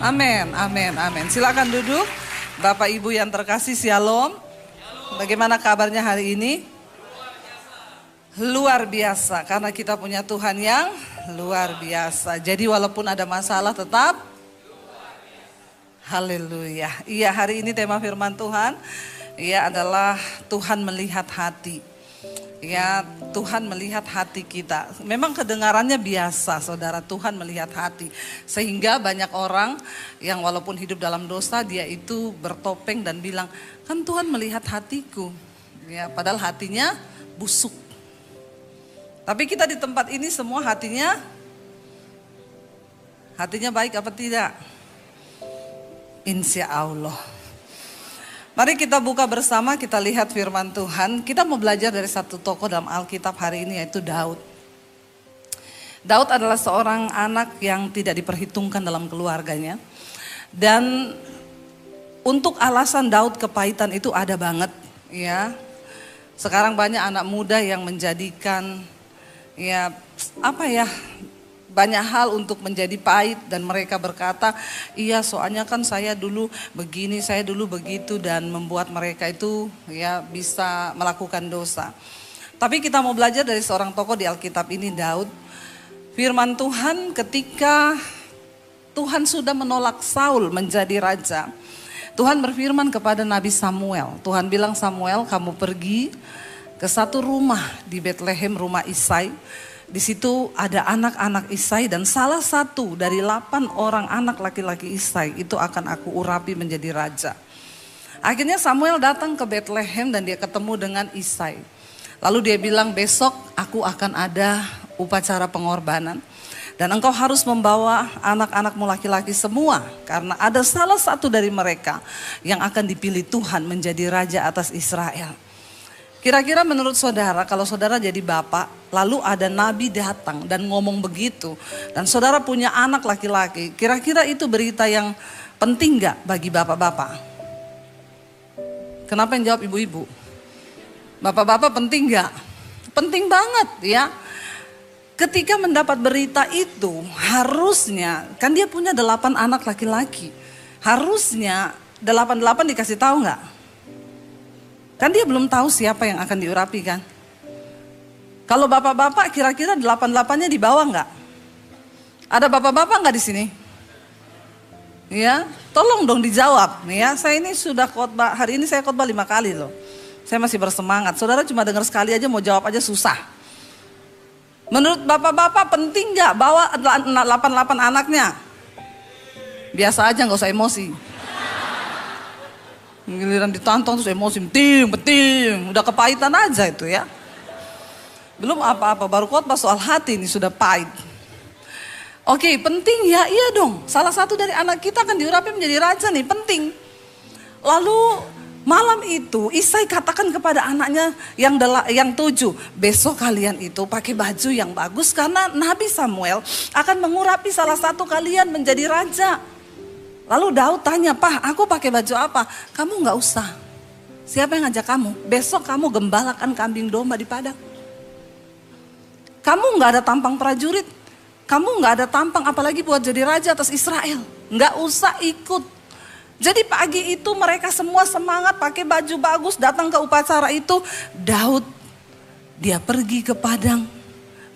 Amin, amin, amin. Silakan duduk. Bapak Ibu yang terkasih, Shalom. Bagaimana kabarnya hari ini? Luar biasa, karena kita punya Tuhan yang luar biasa. Jadi walaupun ada masalah tetap haleluya. Iya, hari ini tema firman Tuhan, ya adalah Tuhan melihat hati. Ya, Tuhan melihat hati kita. Memang kedengarannya biasa, saudara, Tuhan melihat hati. Sehingga banyak orang yang walaupun hidup dalam dosa, dia itu bertopeng dan bilang, kan Tuhan melihat hatiku. Ya, padahal hatinya busuk. Tapi kita di tempat ini semua hatinya baik apa tidak? Insya Allah. Mari kita buka bersama, kita lihat firman Tuhan. Kita mau belajar dari satu tokoh dalam Alkitab hari ini, yaitu Daud. Daud adalah seorang anak yang tidak diperhitungkan dalam keluarganya. Dan untuk alasan Daud kepahitan itu ada banget, ya. Sekarang banyak anak muda yang menjadikan banyak hal untuk menjadi pahit, dan mereka berkata, iya soalnya kan saya dulu begini, saya dulu begitu, dan membuat mereka itu ya bisa melakukan dosa. Tapi kita mau belajar dari seorang tokoh di Alkitab ini, Daud. Firman Tuhan ketika Tuhan sudah menolak Saul menjadi raja, Tuhan berfirman kepada Nabi Samuel. Tuhan bilang, Samuel, kamu pergi ke satu rumah di Bethlehem, rumah Isai. Di situ ada anak-anak Isai, dan salah satu dari 8 orang anak laki-laki Isai itu akan aku urapi menjadi raja. Akhirnya Samuel datang ke Bethlehem dan dia ketemu dengan Isai. Lalu dia bilang, besok aku akan ada upacara pengorbanan. Dan engkau harus membawa anak-anakmu laki-laki semua, karena ada salah satu dari mereka yang akan dipilih Tuhan menjadi raja atas Israel. Kira-kira menurut saudara, kalau saudara jadi bapak, lalu ada nabi datang dan ngomong begitu, dan saudara punya anak laki-laki, kira-kira itu berita yang penting gak bagi bapak-bapak? Kenapa yang jawab ibu-ibu? Bapak-bapak penting gak? Penting banget ya. Ketika mendapat berita itu, harusnya, kan dia punya 8 anak laki-laki, harusnya 8 dikasih tahu gak? Kan dia belum tahu siapa yang akan diurapi kan. Kalau bapak-bapak kira-kira 8-8-nya dibawa nggak? Ada bapak-bapak nggak di sini? Ya, tolong dong dijawab. Ya, saya ini sudah khotbah, hari ini saya khotbah 5 kali loh. Saya masih bersemangat. Saudara cuma dengar sekali aja, mau jawab aja susah. Menurut bapak-bapak penting nggak bawa 8 anaknya? Biasa aja, nggak usah emosi. Giliran ditantang terus emosi, penting, udah kepahitan aja itu ya. Belum apa-apa, baru khotbah soal hati ini sudah pahit. Oke, penting ya, iya dong. Salah satu dari anak kita akan diurapi menjadi raja nih, penting. Lalu malam itu Isai katakan kepada anaknya yang 7, besok kalian itu pakai baju yang bagus karena Nabi Samuel akan mengurapi salah satu kalian menjadi raja. Lalu Daud tanya, Pak, aku pakai baju apa? Kamu gak usah. Siapa yang ngajak kamu? Besok kamu gembalakan kambing domba di padang. Kamu gak ada tampang prajurit. Kamu gak ada tampang apalagi buat jadi raja atas Israel. Gak usah ikut. Jadi pagi itu mereka semua semangat pakai baju bagus datang ke upacara itu. Daud, dia pergi ke padang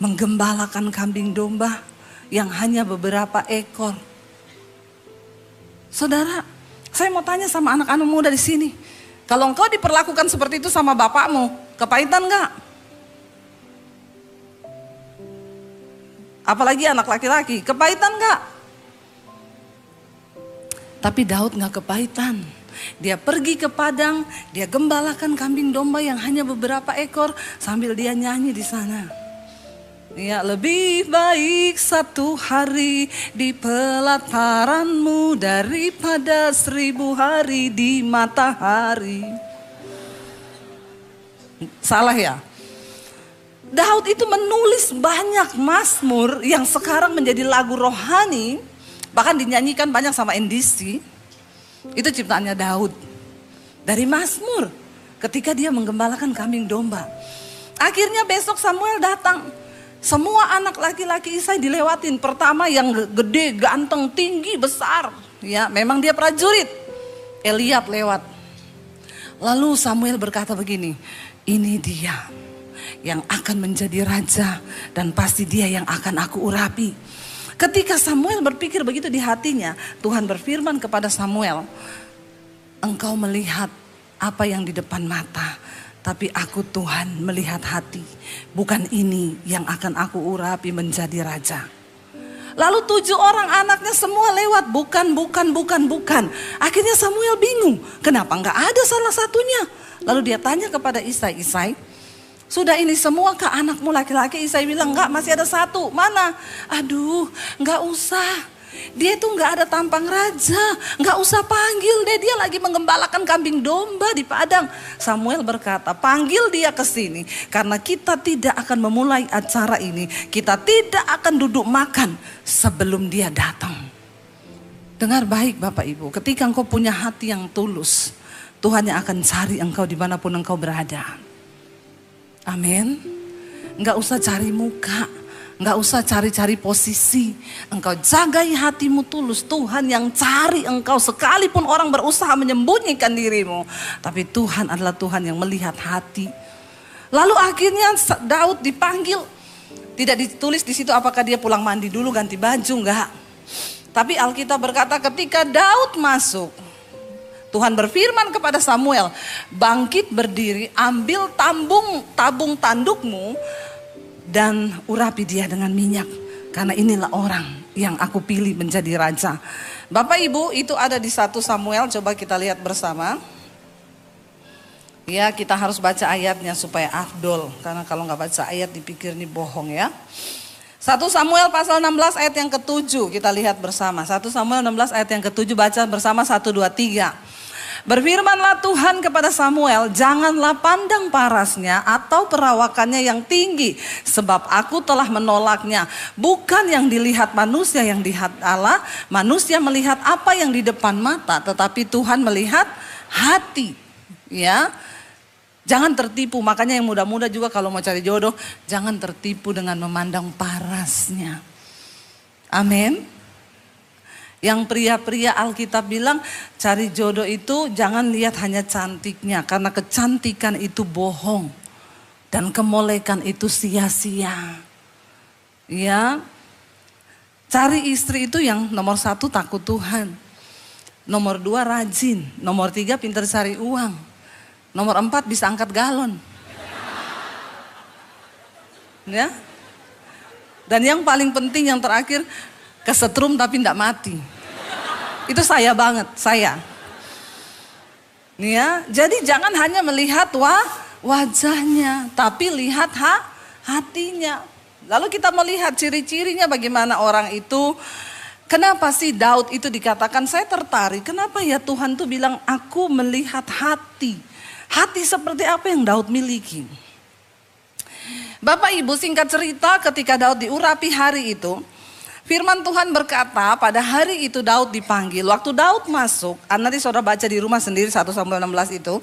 menggembalakan kambing domba yang hanya beberapa ekor. Saudara, saya mau tanya sama anak-anak muda di sini. Kalau engkau diperlakukan seperti itu sama bapakmu, kepahitan enggak? Apalagi anak laki-laki, kepahitan enggak? Tapi Daud enggak kepahitan. Dia pergi ke padang, dia gembalakan kambing domba yang hanya beberapa ekor sambil dia nyanyi di sana. Ya, lebih baik 1 hari di pelataranmu daripada 1000 hari di matahari. Salah ya? Daud itu menulis banyak mazmur yang sekarang menjadi lagu rohani, bahkan dinyanyikan banyak sama NDC. Itu ciptaannya Daud. Dari mazmur ketika dia menggembalakan kambing domba. Akhirnya besok Samuel datang. Semua anak laki-laki Isai dilewatin. Pertama yang gede, ganteng, tinggi, besar. Ya, memang dia prajurit. Eliab lewat. Lalu Samuel berkata begini, ini dia yang akan menjadi raja dan pasti dia yang akan aku urapi. Ketika Samuel berpikir begitu di hatinya, Tuhan berfirman kepada Samuel, engkau melihat apa yang di depan mata, tapi aku Tuhan melihat hati. Bukan ini yang akan aku urapi menjadi raja. Lalu 7 orang anaknya semua lewat. Bukan. Akhirnya Samuel bingung. Kenapa enggak ada salah satunya? Lalu dia tanya kepada Isai, Isai, sudah ini semua ke anakmu laki-laki? Isai bilang, enggak, masih ada satu. Mana? Aduh, enggak usah. Dia itu nggak ada tampang raja, nggak usah panggil deh, dia lagi menggembalakan kambing domba di padang. Samuel berkata, panggil dia ke sini karena kita tidak akan memulai acara ini, kita tidak akan duduk makan sebelum dia datang. Dengar baik Bapak Ibu, ketika engkau punya hati yang tulus, Tuhan yang akan cari engkau dimanapun engkau berada. Amin. Nggak usah cari muka. Enggak usah cari-cari posisi. Engkau jagai hatimu tulus. Tuhan yang cari engkau sekalipun orang berusaha menyembunyikan dirimu. Tapi Tuhan adalah Tuhan yang melihat hati. Lalu akhirnya Daud dipanggil. Tidak ditulis di situ apakah dia pulang mandi dulu ganti baju, enggak. Tapi Alkitab berkata ketika Daud masuk, Tuhan berfirman kepada Samuel, bangkit berdiri, ambil tabung tandukmu, dan urapi dia dengan minyak. Karena inilah orang yang aku pilih menjadi raja. Bapak Ibu, itu ada di 1 Samuel. Coba kita lihat bersama. Ya, kita harus baca ayatnya supaya afdol. Karena kalau nggak baca ayat dipikir ini bohong ya. 1 Samuel pasal 16 ayat yang ke-7. Kita lihat bersama. 1 Samuel 16 ayat yang ke-7, baca bersama 1, 2, 3. Berfirmanlah Tuhan kepada Samuel, janganlah pandang parasnya atau perawakannya yang tinggi, sebab aku telah menolaknya. Bukan yang dilihat manusia yang dilihat Allah, manusia melihat apa yang di depan mata, tetapi Tuhan melihat hati. Ya, jangan tertipu. Makanya yang muda-muda juga kalau mau cari jodoh, jangan tertipu dengan memandang parasnya. Amin. Yang pria-pria Alkitab bilang cari jodoh itu jangan lihat hanya cantiknya. Karena kecantikan itu bohong. Dan kemolekan itu sia-sia. Ya, cari istri itu yang nomor 1 takut Tuhan. Nomor 2 rajin. Nomor 3 pintar cari uang. Nomor 4 bisa angkat galon. Ya. Dan yang paling penting yang terakhir, kesetrum tapi tidak mati. Itu saya banget, saya. Nih ya, jadi jangan hanya melihat wajahnya, tapi lihat hatinya. Lalu kita melihat ciri-cirinya bagaimana orang itu. Kenapa sih Daud itu dikatakan saya tertarik? Kenapa ya Tuhan tuh bilang aku melihat hati. Hati seperti apa yang Daud miliki? Bapak Ibu, singkat cerita ketika Daud diurapi hari itu, firman Tuhan berkata pada hari itu Daud dipanggil. Waktu Daud masuk, nanti saudara baca di rumah sendiri 1 Samuel 16 itu.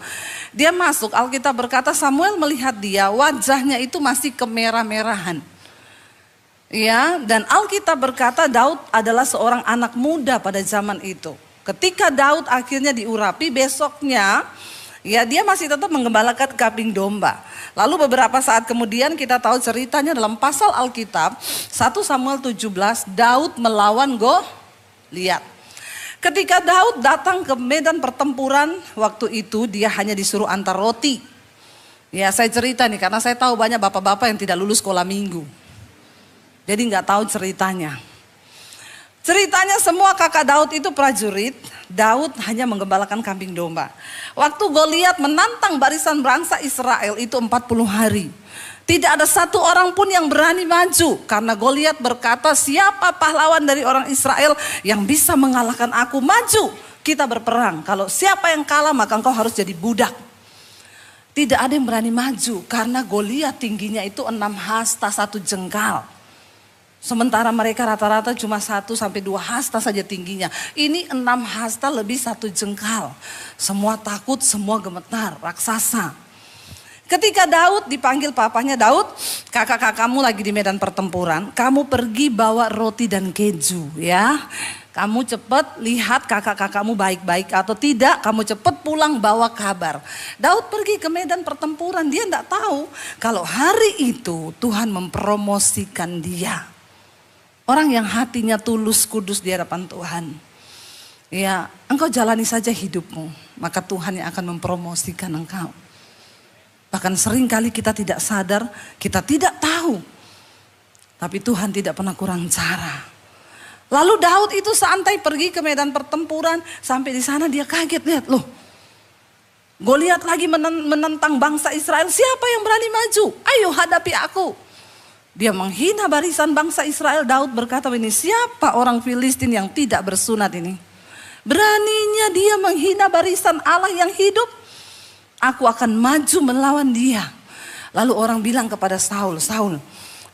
Dia masuk, Alkitab berkata Samuel melihat dia, wajahnya itu masih kemerah-merahan. Ya, dan Alkitab berkata Daud adalah seorang anak muda pada zaman itu. Ketika Daud akhirnya diurapi, besoknya ya dia masih tetap menggembalakan kambing domba. Lalu beberapa saat kemudian kita tahu ceritanya dalam pasal Alkitab 1 Samuel 17, Daud melawan Goliat. Ketika Daud datang ke medan pertempuran, waktu itu dia hanya disuruh antar roti. Ya, saya cerita nih karena saya tahu banyak bapak-bapak yang tidak lulus sekolah minggu. Jadi nggak tahu ceritanya. Ceritanya semua kakak Daud itu prajurit, Daud hanya menggembalakan kambing domba. Waktu Goliat menantang barisan bangsa Israel itu 40 hari. Tidak ada satu orang pun yang berani maju. Karena Goliat berkata, siapa pahlawan dari orang Israel yang bisa mengalahkan aku? Maju, kita berperang. Kalau siapa yang kalah maka engkau harus jadi budak. Tidak ada yang berani maju karena Goliat tingginya itu 6 hasta 1 jengkal. Sementara mereka rata-rata cuma 1 sampai 2 hasta saja tingginya. Ini 6 hasta lebih 1 jengkal. Semua takut, semua gemetar, raksasa. Ketika Daud dipanggil papanya, Daud, kakak-kakakmu lagi di medan pertempuran, kamu pergi bawa roti dan keju ya. Kamu cepat lihat kakak-kakakmu baik-baik atau tidak, kamu cepat pulang bawa kabar. Daud pergi ke medan pertempuran, dia tidak tahu kalau hari itu Tuhan mempromosikan dia. Orang yang hatinya tulus, kudus di hadapan Tuhan. Ya, engkau jalani saja hidupmu, maka Tuhan yang akan mempromosikan engkau. Bahkan sering kali kita tidak sadar, kita tidak tahu. Tapi Tuhan tidak pernah kurang cara. Lalu Daud itu santai pergi ke medan pertempuran. Sampai di sana dia kaget, lihat loh. Goliat lagi menentang bangsa Israel. Siapa yang berani maju? Ayo hadapi aku. Dia menghina barisan bangsa Israel. Daud berkata ini, siapa orang Filistin yang tidak bersunat ini? Beraninya dia menghina barisan Allah yang hidup. Aku akan maju melawan dia. Lalu orang bilang kepada Saul, Saul,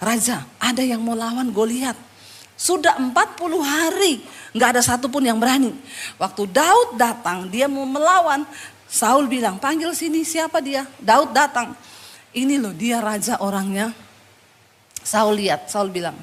Raja, ada yang mau lawan Goliat. Sudah 40 hari, gak ada satupun yang berani. Waktu Daud datang, dia mau melawan. Saul bilang, panggil sini, siapa dia? Daud datang. Ini loh dia raja orangnya. Saul lihat, Saul bilang,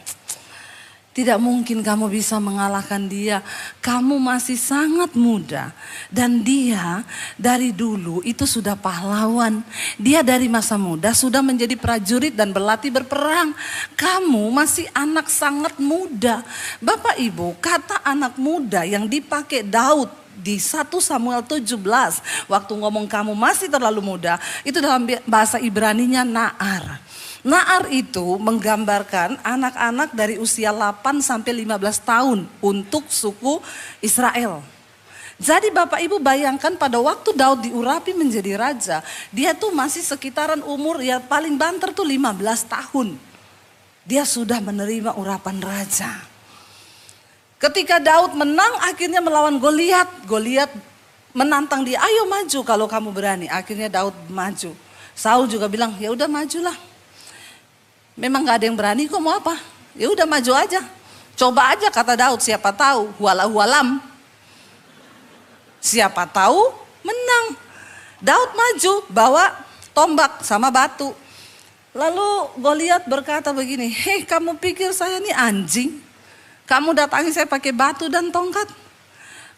tidak mungkin kamu bisa mengalahkan dia. Kamu masih sangat muda. Dan dia dari dulu itu sudah pahlawan. Dia dari masa muda sudah menjadi prajurit dan berlatih berperang. Kamu masih anak sangat muda. Bapak Ibu, kata anak muda yang dipakai Daud di 1 Samuel 17. Waktu ngomong kamu masih terlalu muda. Itu dalam bahasa Ibraninya Naar. Naar itu menggambarkan anak-anak dari usia 8 sampai 15 tahun untuk suku Israel. Jadi Bapak Ibu bayangkan pada waktu Daud diurapi menjadi raja, dia tuh masih sekitaran umur ya paling banter tuh 15 tahun. Dia sudah menerima urapan raja. Ketika Daud menang akhirnya melawan Goliat. Goliat menantang dia, ayo maju kalau kamu berani. Akhirnya Daud maju. Saul juga bilang, ya udah majulah. Memang gak ada yang berani, kok mau apa? Ya udah maju aja. Coba aja kata Daud, siapa tahu walau walam. Siapa tahu menang. Daud maju bawa tombak sama batu. Lalu Goliat berkata begini, hei kamu pikir saya ini anjing? Kamu datangi saya pakai batu dan tongkat?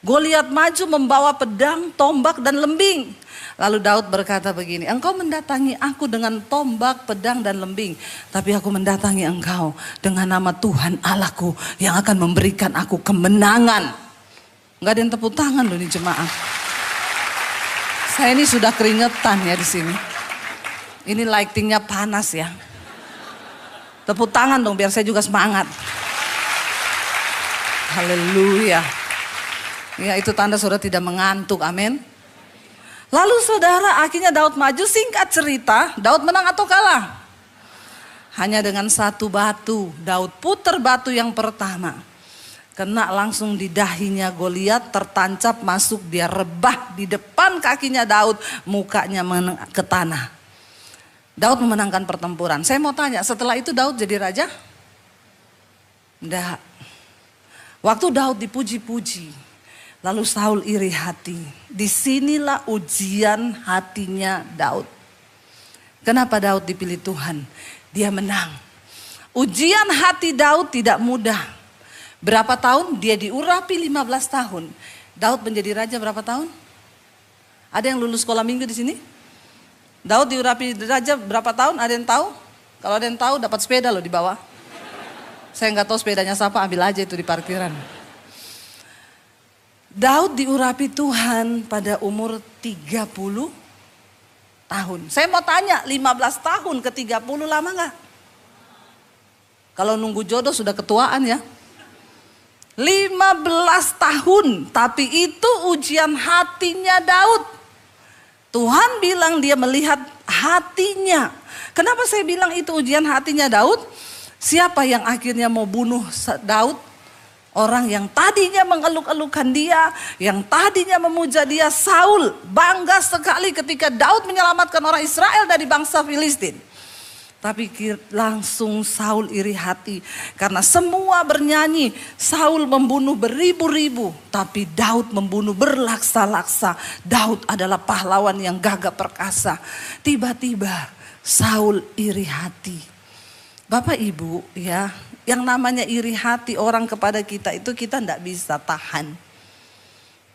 Goliat maju membawa pedang, tombak dan lembing. Lalu Daud berkata begini, engkau mendatangi aku dengan tombak, pedang dan lembing. Tapi aku mendatangi engkau dengan nama Tuhan Allahku yang akan memberikan aku kemenangan. Gak ada yang tepuk tangan loh ini jemaah. Saya ini sudah keringetan ya di sini. Ini lightingnya panas ya. Tepuk tangan dong biar saya juga semangat. Haleluya. Ya itu tanda saudara tidak mengantuk, amin. Lalu saudara akhirnya Daud maju, singkat cerita Daud menang atau kalah? Hanya dengan satu batu, Daud putar batu yang pertama. Kena langsung di dahinya Goliat, tertancap masuk, dia rebah di depan kakinya Daud, mukanya ke tanah. Daud memenangkan pertempuran. Saya mau tanya, setelah itu Daud jadi raja? Enggak. Waktu Daud dipuji-puji, lalu Saul iri hati. Disinilah ujian hatinya Daud. Kenapa Daud dipilih Tuhan? Dia menang. Ujian hati Daud tidak mudah. Berapa tahun? Dia diurapi 15 tahun. Daud menjadi raja berapa tahun? Ada yang lulus sekolah minggu di sini? Daud diurapi raja berapa tahun? Ada yang tahu? Kalau ada yang tahu dapat sepeda loh di bawah. Saya nggak tahu sepedanya siapa, ambil aja itu di parkiran. Daud diurapi Tuhan pada umur 30 tahun. Saya mau tanya, 15 tahun ke 30 lama gak? Kalau nunggu jodoh sudah ketuaan ya. 15 tahun, tapi itu ujian hatinya Daud. Tuhan bilang dia melihat hatinya. Kenapa saya bilang itu ujian hatinya Daud? Siapa yang akhirnya mau bunuh Daud? Orang yang tadinya mengeluk-elukan dia, yang tadinya memuja dia, Saul bangga sekali ketika Daud menyelamatkan orang Israel dari bangsa Filistin. Tapi langsung Saul iri hati. Karena semua bernyanyi, Saul membunuh beribu-ribu. Tapi Daud membunuh berlaksa-laksa. Daud adalah pahlawan yang gagah perkasa. Tiba-tiba Saul iri hati. Bapak Ibu ya, yang namanya iri hati orang kepada kita itu kita tidak bisa tahan.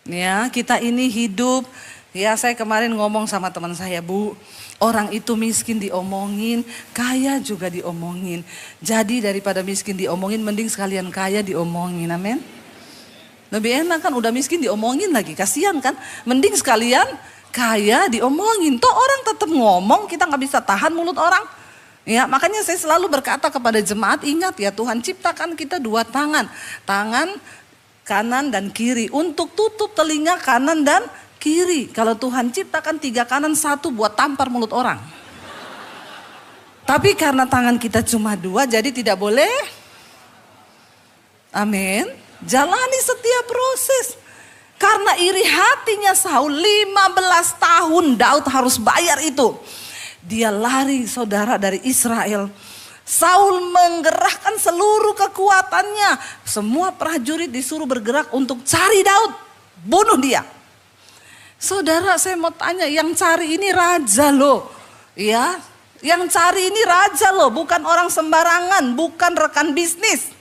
Ya, kita ini hidup, ya saya kemarin ngomong sama teman saya, Bu. Orang itu miskin diomongin, kaya juga diomongin. Jadi daripada miskin diomongin, mending sekalian kaya diomongin, amin. Lebih enak kan, udah miskin diomongin lagi, kasihan kan. Mending sekalian kaya diomongin. Toh orang tetap ngomong, kita gak bisa tahan mulut orang. Ya, makanya saya selalu berkata kepada jemaat, ingat ya Tuhan ciptakan kita dua tangan. Tangan kanan dan kiri untuk tutup telinga kanan dan kiri. Kalau Tuhan ciptakan 3 kanan 1 buat tampar mulut orang. Tapi karena tangan kita cuma 2 jadi tidak boleh. Amin. Jalani setiap proses. Karena iri hatinya Saul 15 tahun Daud harus bayar itu. Dia lari saudara dari Israel. Saul menggerakkan seluruh kekuatannya. Semua prajurit disuruh bergerak untuk cari Daud. Bunuh dia. Saudara saya mau tanya, yang cari ini raja loh. Ya, yang cari ini raja loh, bukan orang sembarangan, bukan rekan bisnis.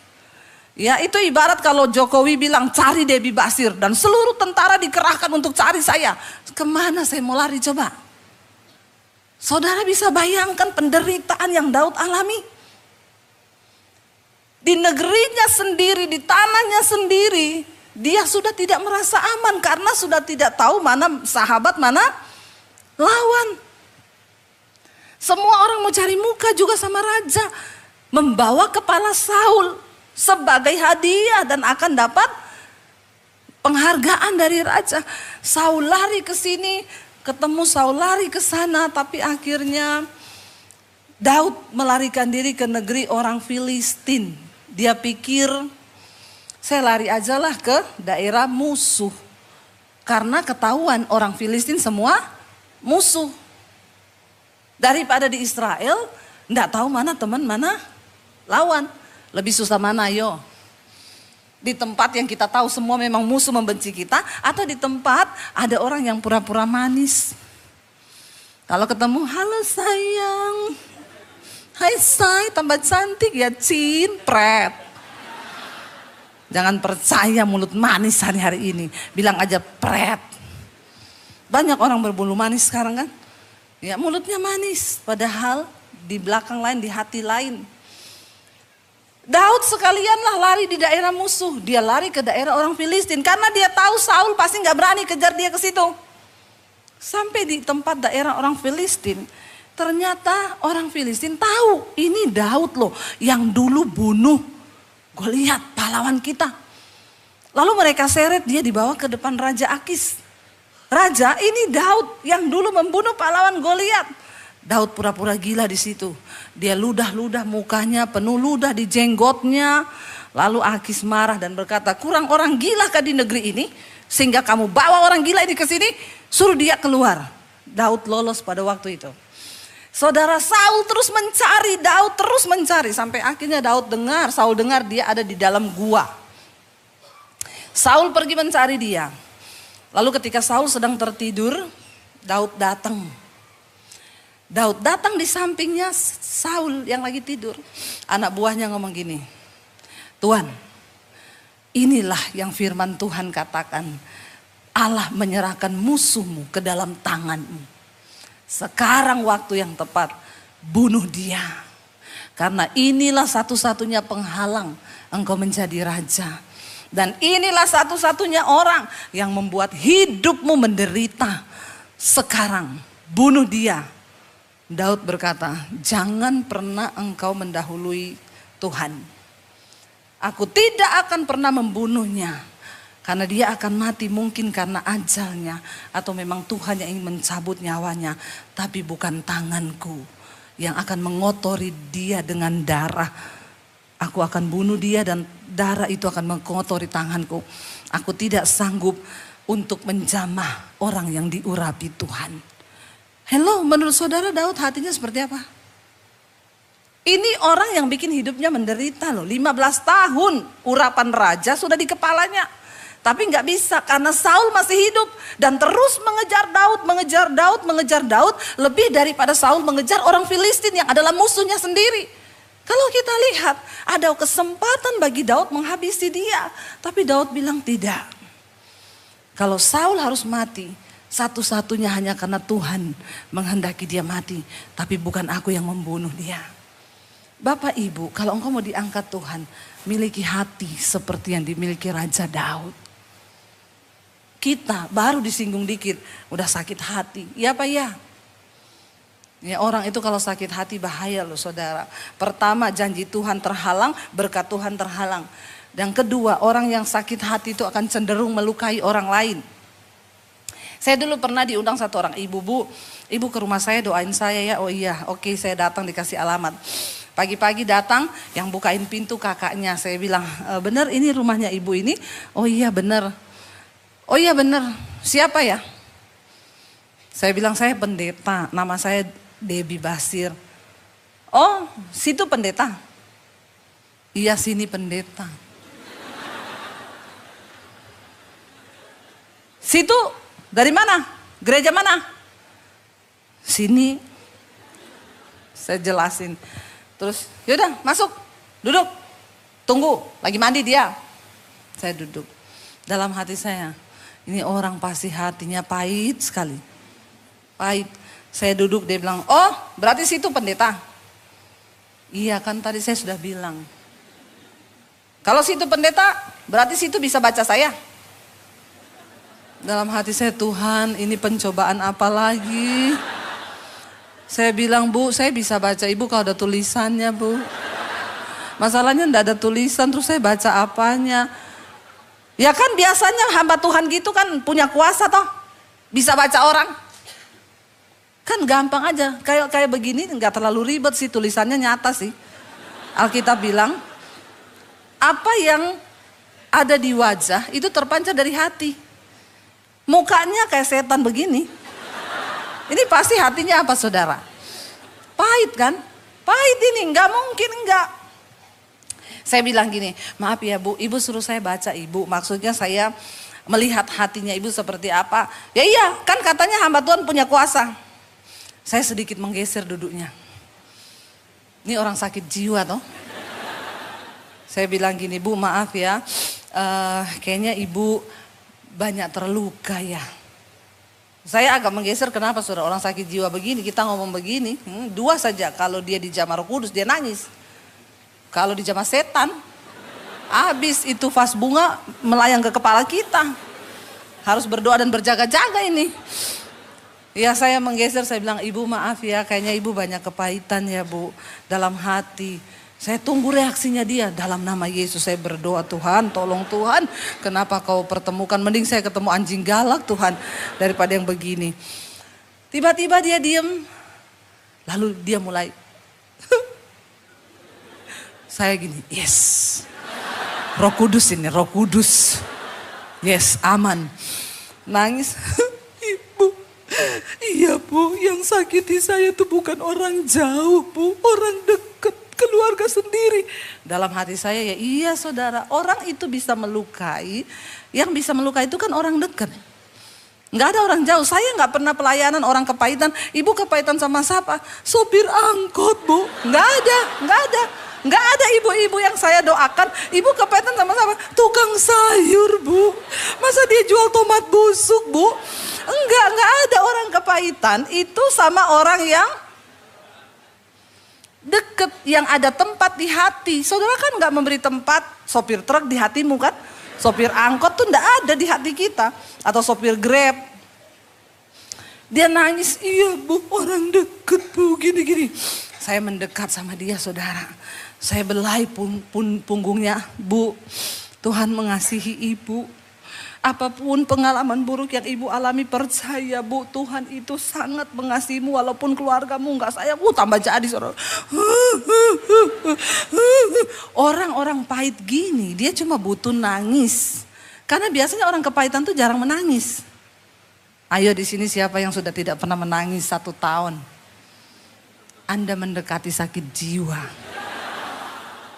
Ya, itu ibarat kalau Jokowi bilang cari Debbie Basir dan seluruh tentara dikerahkan untuk cari saya. Kemana saya mau lari coba? Saudara bisa bayangkan penderitaan yang Daud alami. Di negerinya sendiri, di tanahnya sendiri, dia sudah tidak merasa aman karena sudah tidak tahu mana sahabat, mana lawan. Semua orang mau cari muka juga sama raja. Membawa kepala Saul sebagai hadiah dan akan dapat penghargaan dari raja. Saul lari ke sini, ketemu Saul lari ke sana, tapi akhirnya Daud melarikan diri ke negeri orang Filistin. Dia pikir, saya lari aja lah ke daerah musuh. Karena ketahuan orang Filistin semua musuh. Daripada di Israel, enggak tahu mana teman, mana lawan. Lebih susah mana yo? Di tempat yang kita tahu semua memang musuh membenci kita. Atau di tempat ada orang yang pura-pura manis. Kalau ketemu, halo sayang. Hai say, tambah cantik ya Cin, pret. Jangan percaya mulut manis hari-hari ini. Bilang aja pret. Banyak orang berbulu manis sekarang kan. Ya mulutnya manis. Padahal di belakang lain, di hati lain. Daud sekalianlah lari di daerah musuh. Dia lari ke daerah orang Filistin. Karena dia tahu Saul pasti gak berani kejar dia ke situ. Sampai di tempat daerah orang Filistin. Ternyata orang Filistin tahu ini Daud loh. Yang dulu bunuh Goliat, pahlawan kita. Lalu mereka seret dia dibawa ke depan Raja Akis. Raja, ini Daud yang dulu membunuh pahlawan Goliat. Daud pura-pura gila di situ. Dia ludah-ludah mukanya, penuh ludah di jenggotnya. Lalu Akis marah dan berkata, kurang orang gila kah di negeri ini? Sehingga kamu bawa orang gila ini ke sini, suruh dia keluar. Daud lolos pada waktu itu. Saudara, Saul terus mencari, Daud terus mencari. Sampai akhirnya Saul dengar dia ada di dalam gua. Saul pergi mencari dia. Lalu ketika Saul sedang tertidur, Daud datang. Daud datang di sampingnya Saul yang lagi tidur. Anak buahnya ngomong gini, Tuan, inilah yang firman Tuhan katakan. Allah menyerahkan musuhmu ke dalam tanganmu. Sekarang waktu yang tepat, bunuh dia. Karena inilah satu-satunya penghalang engkau menjadi raja. Dan inilah satu-satunya orang yang membuat hidupmu menderita. Sekarang bunuh dia. Daud berkata, jangan pernah engkau mendahului Tuhan. Aku tidak akan pernah membunuhnya. Karena dia akan mati mungkin karena ajalnya. Atau memang Tuhan yang ingin mencabut nyawanya. Tapi bukan tanganku yang akan mengotori dia dengan darah. Aku akan bunuh dia dan darah itu akan mengotori tanganku. Aku tidak sanggup untuk menjamah orang yang diurapi Tuhan. Hello, menurut saudara Daud hatinya seperti apa? Ini orang yang bikin hidupnya menderita loh. 15 tahun urapan raja sudah di kepalanya. Tapi nggak bisa karena Saul masih hidup. Dan terus mengejar Daud, mengejar Daud, mengejar Daud. Lebih daripada Saul mengejar orang Filistin yang adalah musuhnya sendiri. Kalau kita lihat ada kesempatan bagi Daud menghabisi dia. Tapi Daud bilang tidak. Kalau Saul harus mati, satu-satunya hanya karena Tuhan menghendaki dia mati. Tapi bukan aku yang membunuh dia. Bapak Ibu, kalau engkau mau diangkat Tuhan, miliki hati seperti yang dimiliki Raja Daud. Kita baru disinggung dikit, udah sakit hati. Iya Pak ya? Ya orang itu kalau sakit hati bahaya loh saudara. Pertama janji Tuhan terhalang, berkat Tuhan terhalang. Dan kedua orang yang sakit hati itu akan cenderung melukai orang lain. Saya dulu pernah diundang satu orang ibu, Bu, ibu ke rumah saya doain saya ya. Oh iya, oke saya datang dikasih alamat. Pagi-pagi datang, yang bukain pintu kakaknya. Saya bilang, bener ini rumahnya ibu ini? Oh iya bener. Oh iya bener, siapa ya? Saya bilang saya pendeta, nama saya Debbie Basir. Oh situ pendeta? Iya sini pendeta. Situ dari mana? Gereja mana? Sini. Saya jelasin. Terus yaudah masuk, duduk, tunggu, lagi mandi dia. Saya duduk, dalam hati saya, ini orang pasti hatinya pahit sekali. Pahit, saya duduk dia bilang, oh berarti situ pendeta. Iya kan tadi saya sudah bilang. Kalau situ pendeta, berarti situ bisa baca saya. Dalam hati saya, Tuhan ini pencobaan apa lagi? Saya bilang, Bu, saya bisa baca ibu kalau ada tulisannya, Bu. Masalahnya enggak ada tulisan, terus saya baca apanya. Ya kan biasanya hamba Tuhan gitu kan punya kuasa toh. Bisa baca orang. Kan gampang aja, kayak begini enggak terlalu ribet sih, tulisannya nyata sih. Alkitab bilang, apa yang ada di wajah itu terpancar dari hati. Mukanya kayak setan begini. Ini pasti hatinya apa saudara? Pahit kan? Pahit ini, nggak mungkin enggak. Saya bilang gini, maaf ya Bu, ibu suruh saya baca ibu. Maksudnya saya melihat hatinya ibu seperti apa. Ya iya, kan katanya hamba Tuhan punya kuasa. Saya sedikit menggeser duduknya. Ini orang sakit jiwa toh. Saya bilang gini, Bu maaf ya, kayaknya ibu banyak terluka ya. Saya agak menggeser, kenapa saudara? Orang sakit jiwa begini, kita ngomong begini. Dua saja, kalau dia di jamaah Roh Kudus dia nangis. Kalau di jamaah setan, habis itu vas bunga melayang ke kepala kita. Harus berdoa dan berjaga-jaga ini. Ya saya menggeser, saya bilang ibu maaf ya, kayaknya ibu banyak kepahitan ya Bu. Dalam hati. Saya tunggu reaksinya dia. Dalam nama Yesus saya berdoa, Tuhan tolong Tuhan. Kenapa kau pertemukan, mending saya ketemu anjing galak Tuhan. Daripada yang begini. Tiba-tiba dia diem. Lalu dia mulai. Saya gini, yes. Roh Kudus ini, Roh Kudus. Yes, aman. Nangis. Ibu, iya Bu, yang sakiti saya itu bukan orang jauh Bu, orang dekat. Keluarga sendiri. Dalam hati saya ya iya saudara, orang itu bisa melukai. Yang bisa melukai itu kan orang dekat. Nggak ada orang jauh. Saya nggak pernah pelayanan orang kepahitan. Ibu kepahitan sama siapa? Sopir angkot Bu. Nggak ada, nggak ada. Nggak ada ibu-ibu yang saya doakan. Ibu kepahitan sama siapa? Tukang sayur Bu. Masa dia jual tomat busuk Bu? Nggak ada orang kepahitan. Itu sama orang yang deket, yang ada tempat di hati. Saudara kan gak memberi tempat sopir truk di hatimu kan? Sopir angkot tuh gak ada di hati kita. Atau sopir Grab. Dia nangis, iya Bu orang deket Bu gini-gini. Saya mendekat sama dia saudara. Saya belai punggungnya, Bu Tuhan mengasihi ibu. Apapun pengalaman buruk yang ibu alami, percaya Bu, Tuhan itu sangat mengasihimu walaupun keluargamu nggak sayang. Tambah jadi saudara. Orang-orang pahit gini, dia cuma butuh nangis. Karena biasanya orang kepahitan tuh jarang menangis. Ayo di sini siapa yang sudah tidak pernah menangis 1 tahun? Anda mendekati sakit jiwa.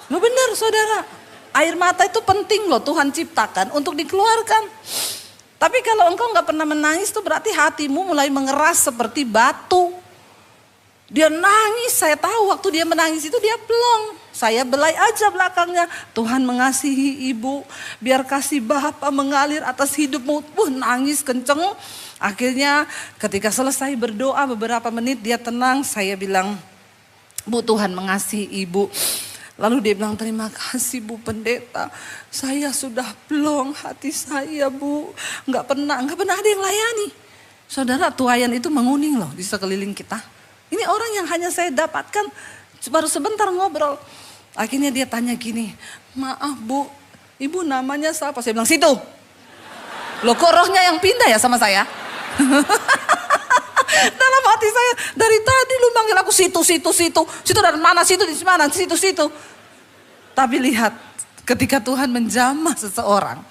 Loh benar saudara, air mata itu penting loh, Tuhan ciptakan untuk dikeluarkan. Tapi kalau engkau nggak pernah menangis itu berarti hatimu mulai mengeras seperti batu. Dia nangis, saya tahu waktu dia menangis itu dia plong. Saya belai aja belakangnya. Tuhan mengasihi ibu, biar kasih Bapa mengalir atas hidupmu. Nangis kenceng. Akhirnya ketika selesai berdoa beberapa menit dia tenang. Saya bilang, Bu, Tuhan mengasihi ibu. Lalu dia bilang, terima kasih Bu Pendeta. Saya sudah plong hati saya Bu. Nggak pernah ada yang layani. Saudara, tuayan itu menguning loh di sekeliling kita. Ini orang yang hanya saya dapatkan baru sebentar ngobrol. Akhirnya dia tanya gini, maaf Bu, Ibu namanya siapa? Saya bilang, situ. Loh kok rohnya yang pindah ya sama saya? Dalam hati saya, dari tadi lu manggil aku situ. Situ dari mana, situ di mana, situ. Tapi lihat, ketika Tuhan menjamah seseorang,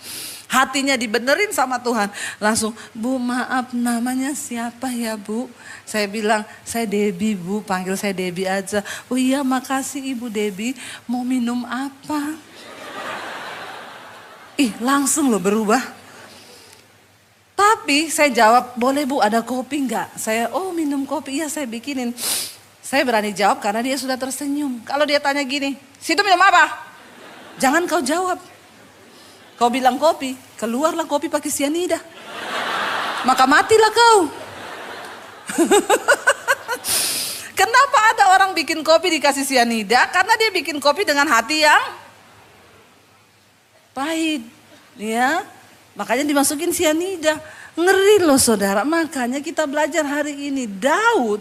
hatinya dibenerin sama Tuhan. Langsung, Bu maaf namanya siapa ya Bu? Saya bilang, saya Debbie Bu, panggil saya Debbie aja. Oh iya makasih Ibu Debbie, mau minum apa? Ih langsung loh berubah. Tapi saya jawab, boleh Bu ada kopi enggak? Saya, oh minum kopi, iya saya bikinin. Saya berani jawab karena dia sudah tersenyum. Kalau dia tanya gini, situ minum apa? Jangan kau jawab. Kau bilang kopi, keluarlah kopi pakai sianida. Maka matilah kau. Kenapa ada orang bikin kopi dikasih sianida? Karena dia bikin kopi dengan hati yang pahit. Ya, makanya dimasukin sianida. Ngeri loh saudara. Makanya kita belajar hari ini. Daud,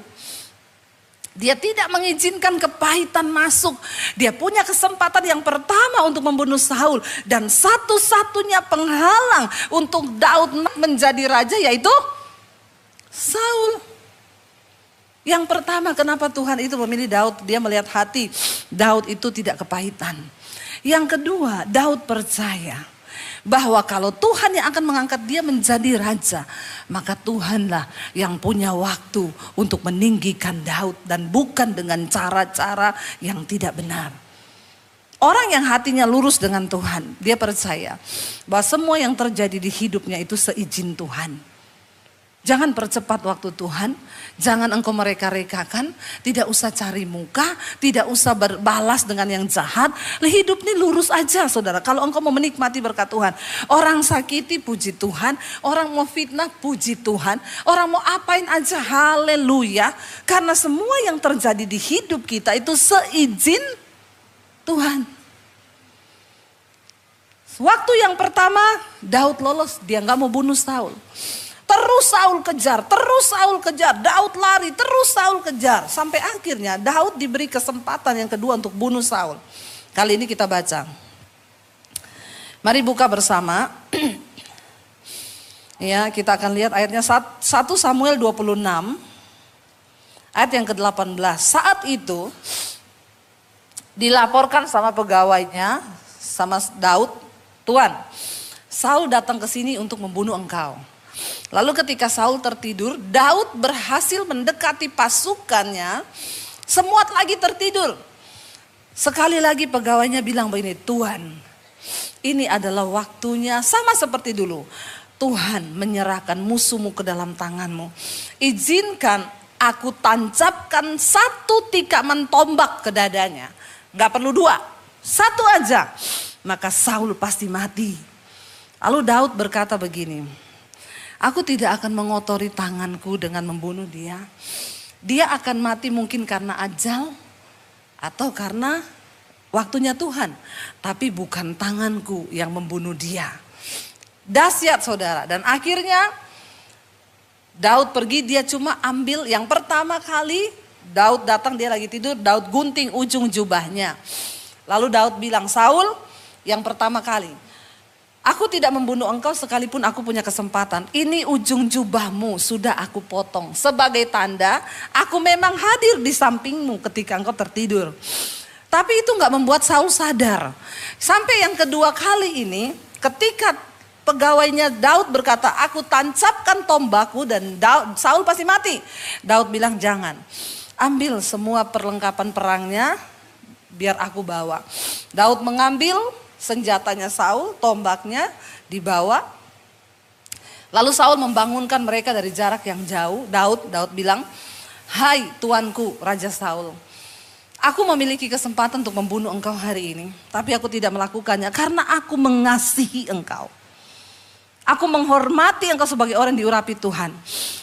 dia tidak mengizinkan kepahitan masuk. Dia punya kesempatan yang pertama untuk membunuh Saul. Dan satu-satunya penghalang untuk Daud menjadi raja yaitu Saul. Yang pertama kenapa Tuhan itu memilih Daud? Dia melihat hati Daud itu tidak kepahitan. Yang kedua, Daud percaya bahwa kalau Tuhan yang akan mengangkat dia menjadi raja, maka Tuhanlah yang punya waktu untuk meninggikan Daud dan bukan dengan cara-cara yang tidak benar. Orang yang hatinya lurus dengan Tuhan, dia percaya bahwa semua yang terjadi di hidupnya itu seizin Tuhan. Jangan percepat waktu Tuhan, jangan engkau mereka-rekakan, tidak usah cari muka, tidak usah berbalas dengan yang jahat. Hidup ini lurus aja saudara, kalau engkau mau menikmati berkat Tuhan. Orang sakiti puji Tuhan, orang mau fitnah puji Tuhan, orang mau apain aja haleluya. Karena semua yang terjadi di hidup kita itu seizin Tuhan. Waktu yang pertama Daud lolos, dia gak mau bunuh Saul. Terus Saul kejar, Daud lari, terus Saul kejar. Sampai akhirnya Daud diberi kesempatan yang kedua untuk bunuh Saul. Kali ini kita baca. Mari buka bersama. Ya, kita akan lihat ayatnya 1 Samuel 26. Ayat yang ke-18. Saat itu dilaporkan sama pegawainya, sama Daud, Tuan, Saul datang ke sini untuk membunuh engkau. Lalu ketika Saul tertidur, Daud berhasil mendekati pasukannya, semua lagi tertidur. Sekali lagi pegawainya bilang begini, Tuan, ini adalah waktunya sama seperti dulu. Tuhan menyerahkan musuhmu ke dalam tanganmu. Izinkan aku tancapkan 1 tikaman tombak ke dadanya. Gak perlu 2, 1 aja. Maka Saul pasti mati. Lalu Daud berkata begini, aku tidak akan mengotori tanganku dengan membunuh dia. Dia akan mati mungkin karena ajal atau karena waktunya Tuhan. Tapi bukan tanganku yang membunuh dia. Dahsyat saudara. Dan akhirnya Daud pergi, dia cuma ambil yang pertama kali. Daud datang, dia lagi tidur, Daud gunting ujung jubahnya. Lalu Daud bilang, Saul, yang pertama kali, aku tidak membunuh engkau sekalipun aku punya kesempatan. Ini ujung jubahmu sudah aku potong. Sebagai tanda aku memang hadir di sampingmu ketika engkau tertidur. Tapi itu gak membuat Saul sadar. Sampai yang kedua kali ini ketika pegawainya Daud berkata, aku tancapkan tombakku dan Saul pasti mati. Daud bilang jangan. ambil semua perlengkapan perangnya, biar aku bawa. Daud mengambil senjatanya Saul, tombaknya dibawa. Lalu Saul membangunkan mereka dari jarak yang jauh. Daud bilang, "Hai tuanku Raja Saul, aku memiliki kesempatan untuk membunuh engkau hari ini. Tapi aku tidak melakukannya karena aku mengasihi engkau. Aku menghormati engkau sebagai orang diurapi Tuhan."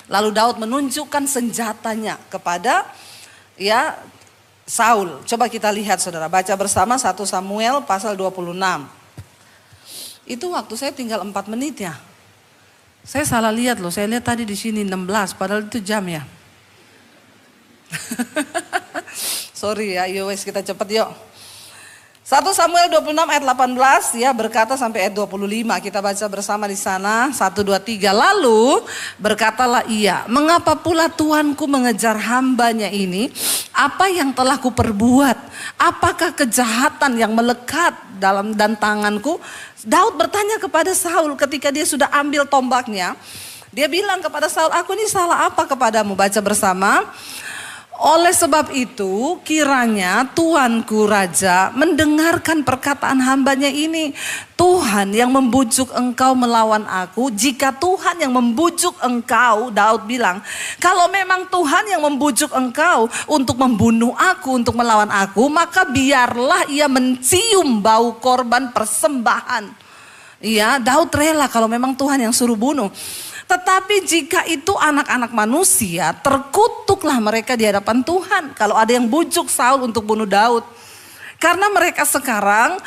Lalu Daud menunjukkan senjatanya kepada Saul. Coba kita lihat saudara, baca bersama 1 Samuel pasal 26. Itu waktu saya tinggal 4 menit ya. Saya salah lihat loh, saya lihat tadi di sini 16, padahal itu jam ya. Sorry ya, yowes kita cepet yuk. 1 Samuel 26 ayat 18 ya, berkata sampai ayat 25. Kita baca bersama di sana. 1, 2, 3. Lalu berkatalah ia, "Mengapa pula tuanku mengejar hambanya ini? Apa yang telah kuperbuat? Apakah kejahatan yang melekat dalam dan tanganku?" Daud bertanya kepada Saul ketika dia sudah ambil tombaknya. Dia bilang kepada Saul, "Aku ini salah apa kepadamu?" Baca bersama. "Oleh sebab itu kiranya tuanku raja mendengarkan perkataan hambanya ini. Tuhan yang membujuk engkau melawan aku. Jika Tuhan yang membujuk engkau," Daud bilang, "kalau memang Tuhan yang membujuk engkau untuk membunuh aku, untuk melawan aku, maka biarlah ia mencium bau korban persembahan." Iya, Daud rela kalau memang Tuhan yang suruh bunuh. Tetapi jika itu anak-anak manusia, terkutuklah mereka di hadapan Tuhan kalau ada yang bujuk Saul untuk bunuh Daud. Karena mereka sekarang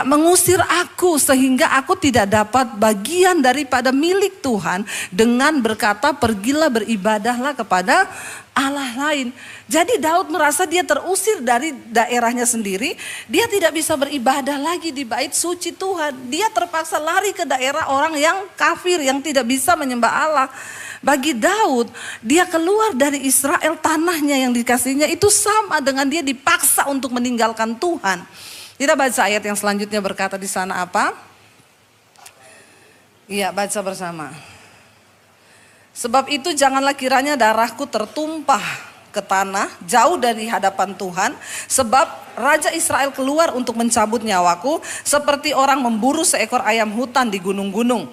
mengusir aku sehingga aku tidak dapat bagian daripada milik Tuhan dengan berkata, "Pergilah beribadahlah kepada Allah lain." Jadi Daud merasa dia terusir dari daerahnya sendiri. Dia tidak bisa beribadah lagi di bait suci Tuhan. Dia terpaksa lari ke daerah orang yang kafir, yang tidak bisa menyembah Allah. Bagi Daud, dia keluar dari Israel, tanahnya yang dikasihnya itu sama dengan dia dipaksa untuk meninggalkan Tuhan. Kita baca ayat yang selanjutnya, berkata di sana apa? Iya, baca bersama. "Sebab itu janganlah kiranya darahku tertumpah ke tanah jauh dari hadapan Tuhan, sebab Raja Israel keluar untuk mencabut nyawaku seperti orang memburu seekor ayam hutan di gunung-gunung."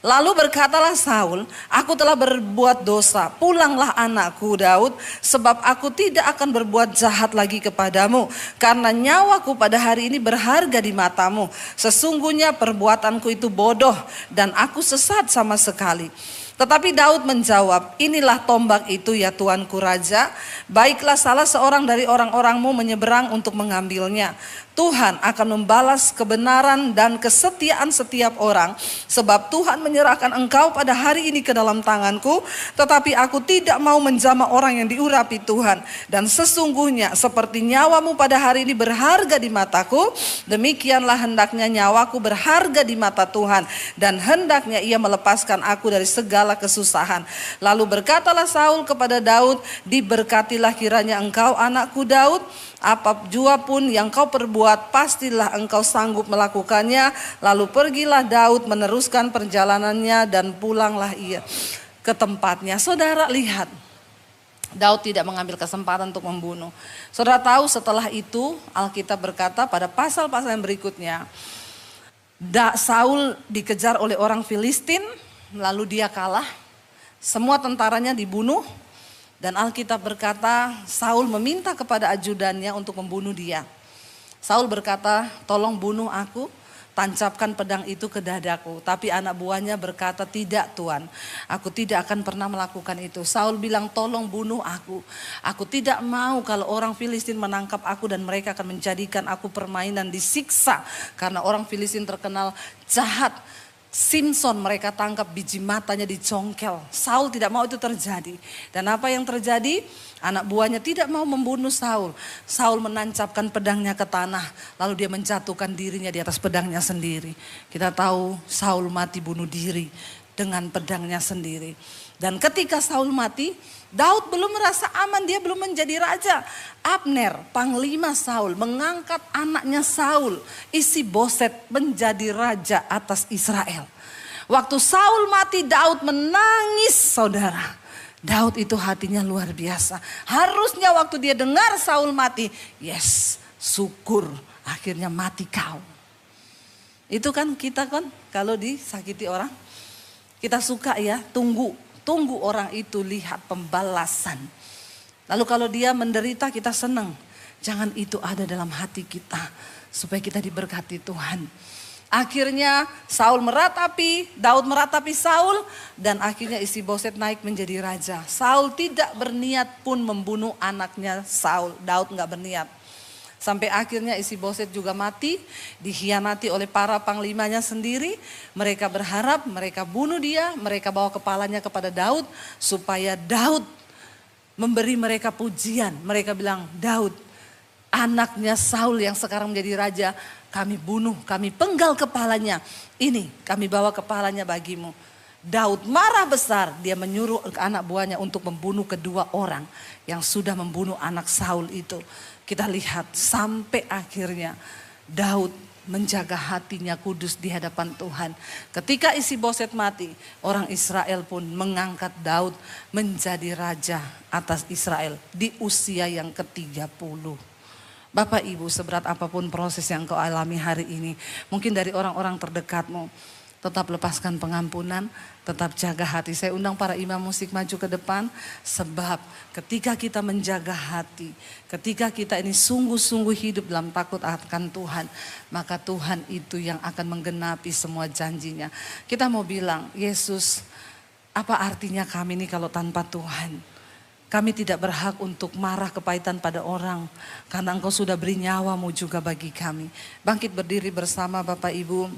Lalu berkatalah Saul, "Aku telah berbuat dosa, pulanglah anakku Daud, sebab aku tidak akan berbuat jahat lagi kepadamu, karena nyawaku pada hari ini berharga di matamu. Sesungguhnya perbuatanku itu bodoh dan aku sesat sama sekali." Tetapi Daud menjawab, "Inilah tombak itu ya tuanku raja, baiklah salah seorang dari orang-orangmu menyeberang untuk mengambilnya. Tuhan akan membalas kebenaran dan kesetiaan setiap orang, sebab Tuhan menyerahkan engkau pada hari ini ke dalam tanganku, tetapi aku tidak mau menjamah orang yang diurapi Tuhan. Dan sesungguhnya seperti nyawamu pada hari ini berharga di mataku, demikianlah hendaknya nyawaku berharga di mata Tuhan, dan hendaknya ia melepaskan aku dari segala kesusahan." Lalu berkatalah Saul kepada Daud, "Diberkatilah kiranya engkau anakku Daud, apa jua pun yang kau perbuat pastilah engkau sanggup melakukannya." Lalu pergilah Daud meneruskan perjalanannya dan pulanglah ia ke tempatnya. Saudara lihat, Daud tidak mengambil kesempatan untuk membunuh. Saudara tahu setelah itu Alkitab berkata pada pasal-pasal yang berikutnya, Saul dikejar oleh orang Filistin, lalu dia kalah, semua tentaranya dibunuh. Dan Alkitab berkata Saul meminta kepada ajudannya untuk membunuh dia. Saul berkata, "Tolong bunuh aku, tancapkan pedang itu ke dadaku." Tapi anak buahnya berkata, "Tidak Tuan, aku tidak akan pernah melakukan itu." Saul bilang, "Tolong bunuh aku. Aku tidak mau kalau orang Filistin menangkap aku dan mereka akan menjadikan aku permainan, disiksa." Karena orang Filistin terkenal jahat. Simson mereka tangkap, biji matanya dicongkel. Saul tidak mau itu terjadi. Dan apa yang terjadi? Anak buahnya tidak mau membunuh Saul. Saul menancapkan pedangnya ke tanah, lalu dia menjatuhkan dirinya di atas pedangnya sendiri. Kita tahu Saul mati bunuh diri dengan pedangnya sendiri. Dan ketika Saul mati, Daud belum merasa aman, dia belum menjadi raja. Abner, panglima Saul, mengangkat anaknya Saul, Isi-Boset, menjadi raja atas Israel. Waktu Saul mati, Daud menangis, saudara. Daud itu hatinya luar biasa. Harusnya waktu dia dengar Saul mati, yes, syukur akhirnya mati kau. Itu kan kita kan kalau disakiti orang, kita suka ya tunggu orang itu lihat pembalasan. Lalu kalau dia menderita kita senang. Jangan itu ada dalam hati kita supaya kita diberkati Tuhan. Akhirnya Saul meratapi, Daud meratapi Saul dan akhirnya Isi-Boset naik menjadi raja. Saul tidak berniat pun membunuh anaknya Saul, Daud nggak berniat. Sampai akhirnya Isi-Boset juga mati, dikhianati oleh para panglimanya sendiri. Mereka berharap, mereka bunuh dia, mereka bawa kepalanya kepada Daud supaya Daud memberi mereka pujian. Mereka bilang, Daud, anaknya Saul yang sekarang menjadi raja, kami bunuh, kami penggal kepalanya. Ini kami bawa kepalanya bagimu. Daud marah besar, dia menyuruh anak buahnya untuk membunuh kedua orang yang sudah membunuh anak Saul itu. Kita lihat sampai akhirnya Daud menjaga hatinya kudus di hadapan Tuhan. Ketika Isi-Boset mati, orang Israel pun mengangkat Daud menjadi raja atas Israel di usia yang ke-30. Bapak Ibu, seberat apapun proses yang kau alami hari ini, mungkin dari orang-orang terdekatmu, tetap lepaskan pengampunan, tetap jaga hati. Saya undang para imam musik maju ke depan, sebab ketika kita menjaga hati, ketika kita ini sungguh-sungguh hidup dalam takut akan Tuhan, maka Tuhan itu yang akan menggenapi semua janjinya. Kita mau bilang, Yesus, apa artinya kami ini kalau tanpa Tuhan? Kami tidak berhak untuk marah kepahitan pada orang, karena Engkau sudah beri nyawamu juga bagi kami. Bangkit berdiri bersama Bapak Ibu.